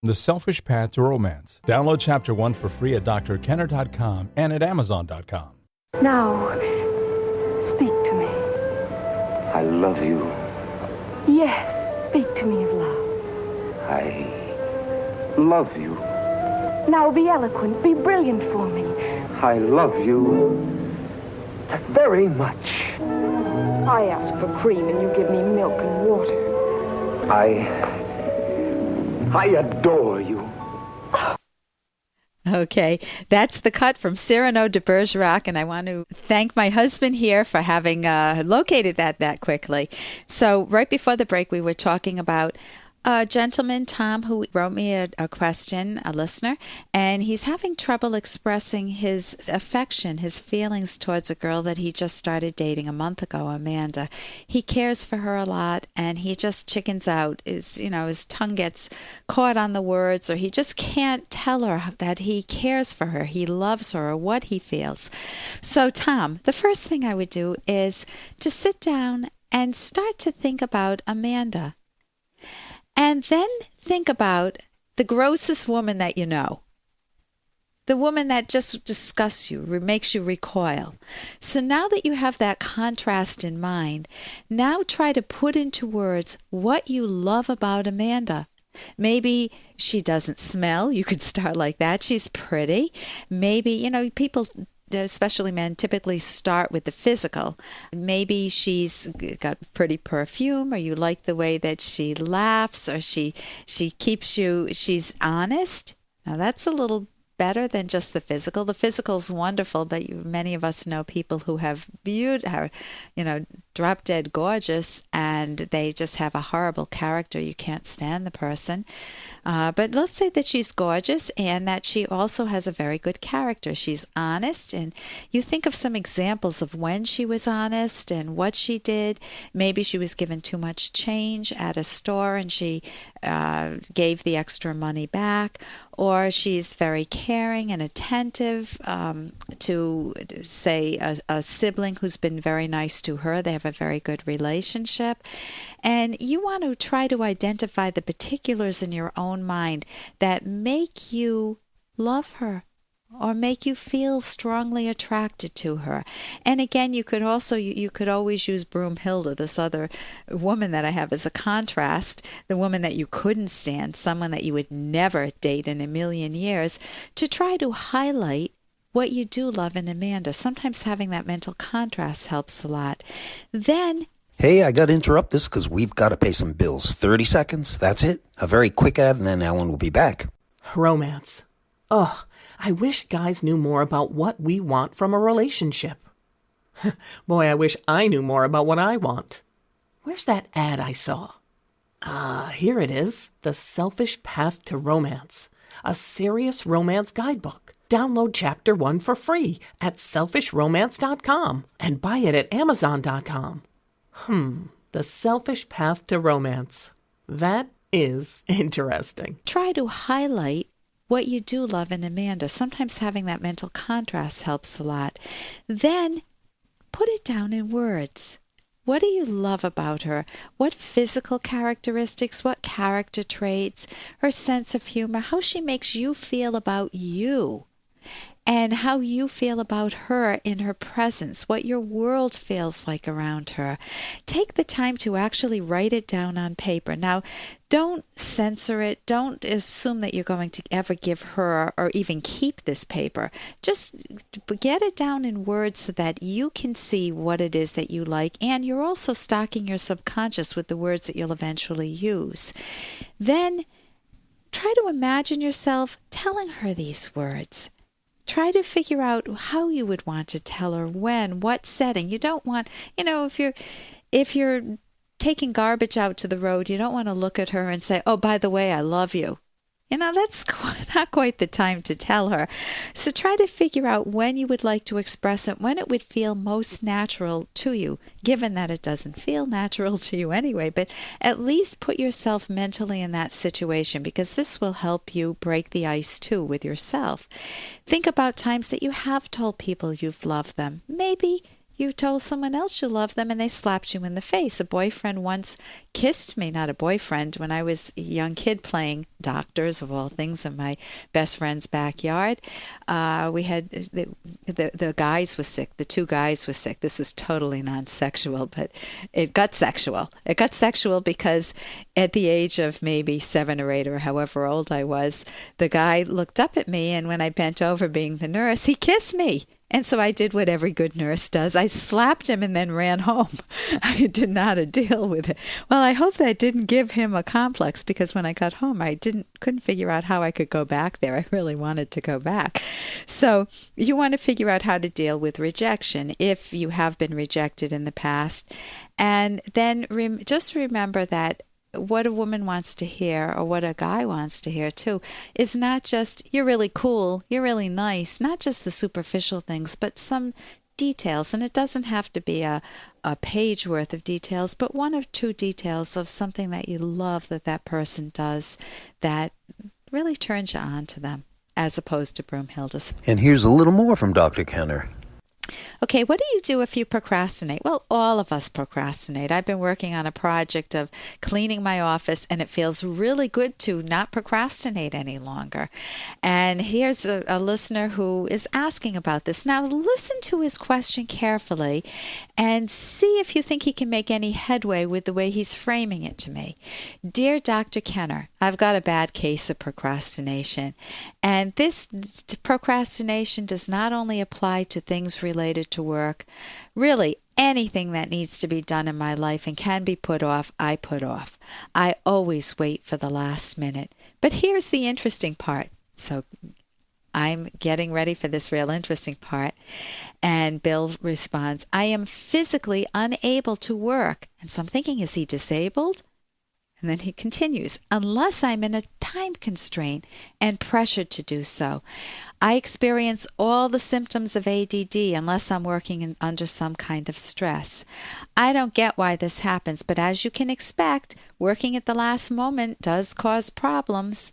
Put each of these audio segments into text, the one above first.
The Selfish Path to Romance. Download Chapter 1 for free at drkenner.com and at amazon.com. Now, speak to me. I love you. Yes, speak to me of love. I love you. Now be eloquent, be brilliant for me. I love you very much. I ask for cream and you give me milk and water. I adore you. Okay, that's the cut from Cyrano de Bergerac, and I want to thank my husband here for having located that quickly. So right before the break, we were talking about a gentleman, Tom, who wrote me a question, a listener, and he's having trouble expressing his affection, his feelings towards a girl that he just started dating a month ago, Amanda. He cares for her a lot, and he just chickens out. His tongue gets caught on the words, or he just can't tell her that he cares for her, he loves her, or what he feels. So, Tom, the first thing I would do is to sit down and start to think about Amanda. And then think about the grossest woman that you know. The woman that just disgusts you, makes you recoil. So now that you have that contrast in mind, now try to put into words what you love about Amanda. Maybe she doesn't smell. You could start like that. She's pretty. Maybe, people, especially men, typically start with the physical. Maybe she's got pretty perfume, or you like the way that she laughs, or she keeps you, she's honest. Now that's a little better than just the physical. The physical's wonderful, but many of us know people who have drop dead gorgeous, and they just have a horrible character. You can't stand the person. But let's say that she's gorgeous and that she also has a very good character. She's honest, and you think of some examples of when she was honest and what she did. Maybe she was given too much change at a store and she gave the extra money back, or she's very caring and attentive to, say, a sibling who's been very nice to her. They have a very good relationship. And you want to try to identify the particulars in your own mind that make you love her or make you feel strongly attracted to her. And again, you could always use Broomhilda, this other woman that I have, as a contrast, the woman that you couldn't stand, someone that you would never date in a million years, to try to highlight what you do love in Amanda. Sometimes having that mental contrast helps a lot. Then, hey, I got to interrupt this because we've got to pay some bills. 30 seconds, that's it. A very quick ad, and then Alan will be back. Romance. Ugh, I wish guys knew more about what we want from a relationship. Boy, I wish I knew more about what I want. Where's that ad I saw? Here it is. The Selfish Path to Romance. A serious romance guidebook. Download Chapter 1 for free at selfishromance.com and buy it at amazon.com. The Selfish Path to Romance. That is interesting. try to highlight what you do love in Amanda. Sometimes having that mental contrast helps a lot. Then put it down in words. What do you love about her? What physical characteristics, what character traits, her sense of humor, how she makes you feel about you, and how you feel about her in her presence, what your world feels like around her. Take the time to actually write it down on paper. Now, don't censor it. Don't assume that you're going to ever give her or even keep this paper. Just get it down in words so that you can see what it is that you like, and you're also stocking your subconscious with the words that you'll eventually use. Then try to imagine yourself telling her these words. Try to figure out how you would want to tell her, when, what setting. You don't want, if you're taking garbage out to the road, you don't want to look at her and say, oh, by the way, I love you. That's not quite the time to tell her. So try to figure out when you would like to express it, when it would feel most natural to you, given that it doesn't feel natural to you anyway. But at least put yourself mentally in that situation, because this will help you break the ice too with yourself. Think about times that you have told people you've loved them. Maybe you told someone else you love them and they slapped you in the face. A boyfriend once kissed me, not a boyfriend, when I was a young kid playing doctors, of all things, in my best friend's backyard. We had the guys were sick. The two guys were sick. This was totally non-sexual, but it got sexual. It got sexual because at the age of maybe 7 or 8 or however old I was, the guy looked up at me, and when I bent over being the nurse, he kissed me. And so I did what every good nurse does. I slapped him and then ran home. I didn't know how to deal with it. Well, I hope that didn't give him a complex, because when I got home, I couldn't figure out how I could go back there. I really wanted to go back. So you want to figure out how to deal with rejection if you have been rejected in the past. And then just remember that what a woman wants to hear, or what a guy wants to hear too, is not just, you're really cool, you're really nice, not just the superficial things, but some details. And it doesn't have to be a page worth of details, but 1 or 2 details of something that you love that person does that really turns you on to them, as opposed to Broomhilda's. And here's a little more from Dr. Kenner. Okay, what do you do if you procrastinate? Well, all of us procrastinate. I've been working on a project of cleaning my office, and it feels really good to not procrastinate any longer. And here's a listener who is asking about this. Now, listen to his question carefully and see if you think he can make any headway with the way he's framing it to me. Dear Dr. Kenner, I've got a bad case of procrastination. And this procrastination does not only apply to things related to work. Really, anything that needs to be done in my life and can be put off, I put off. I always wait for the last minute. But here's the interesting part. So I'm getting ready for this real interesting part. And Bill responds, I am physically unable to work. And so I'm thinking, is he disabled? And then he continues, unless I'm in a time constraint and pressured to do so. I experience all the symptoms of ADD unless I'm working under some kind of stress. I don't get why this happens, but as you can expect, working at the last moment does cause problems.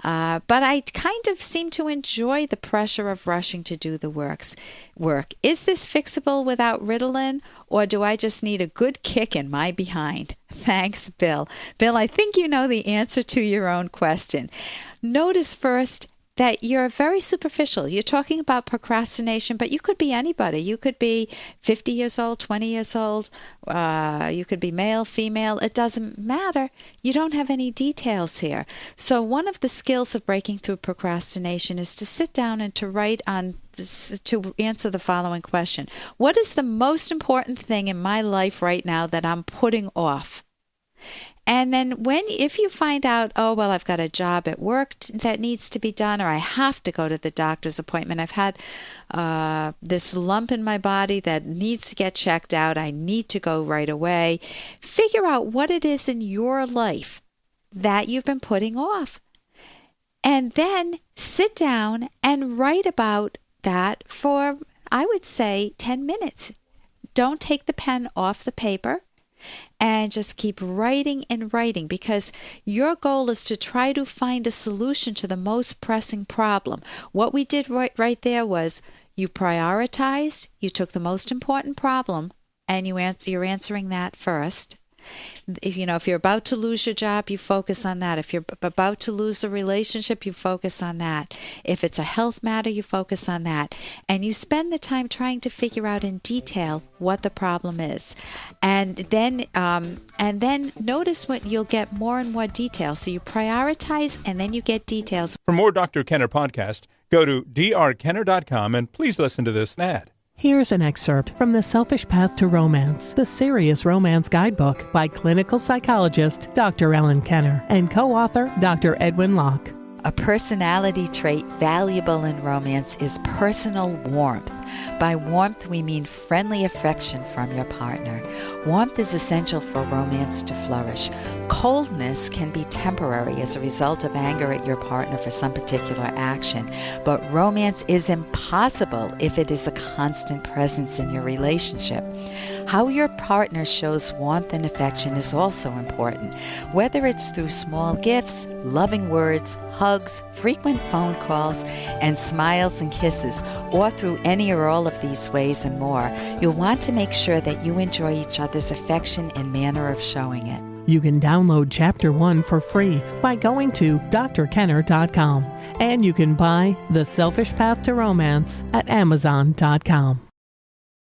But I kind of seem to enjoy the pressure of rushing to do the work. Is this fixable without Ritalin, or do I just need a good kick in my behind? Thanks, Bill. Bill, I think you know the answer to your own question. Notice first that you're very superficial. You're talking about procrastination, but you could be anybody. You could be 50 years old, 20 years old. You could be male, female. It doesn't matter. You don't have any details here. So one of the skills of breaking through procrastination is to sit down and to write on to answer the following question. What is the most important thing in my life right now that I'm putting off? And then if you find out, oh, well, I've got a job at work that needs to be done, or I have to go to the doctor's appointment, I've had this lump in my body that needs to get checked out, I need to go right away. Figure out what it is in your life that you've been putting off. And then sit down and write about that for, I would say, 10 minutes. Don't take the pen off the paper. And just keep writing and writing, because your goal is to try to find a solution to the most pressing problem. What we did right there was you prioritized, you took the most important problem, and you're answering that first. If you're about to lose your job, you focus on that. If you're about to lose a relationship, you focus on that. If it's a health matter, you focus on that. And you spend the time trying to figure out in detail what the problem is. And then notice what you'll get more and more details. So you prioritize and then you get details. For more Dr. Kenner podcast, go to drkenner.com and please listen to this ad. Here's an excerpt from The Selfish Path to Romance, the Serious Romance Guidebook by clinical psychologist Dr. Ellen Kenner and co-author Dr. Edwin Locke. A personality trait valuable in romance is personal warmth. By warmth, we mean friendly affection from your partner. Warmth is essential for romance to flourish. Coldness can be temporary as a result of anger at your partner for some particular action, but romance is impossible if it is a constant presence in your relationship. How your partner shows warmth and affection is also important, whether it's through small gifts, loving words, hugs, frequent phone calls, and smiles and kisses, or through any or all of these ways and more. You'll want to make sure that you enjoy each other's affection and manner of showing it. You can download Chapter 1 for free by going to drkenner.com, and you can buy The Selfish Path to Romance at amazon.com.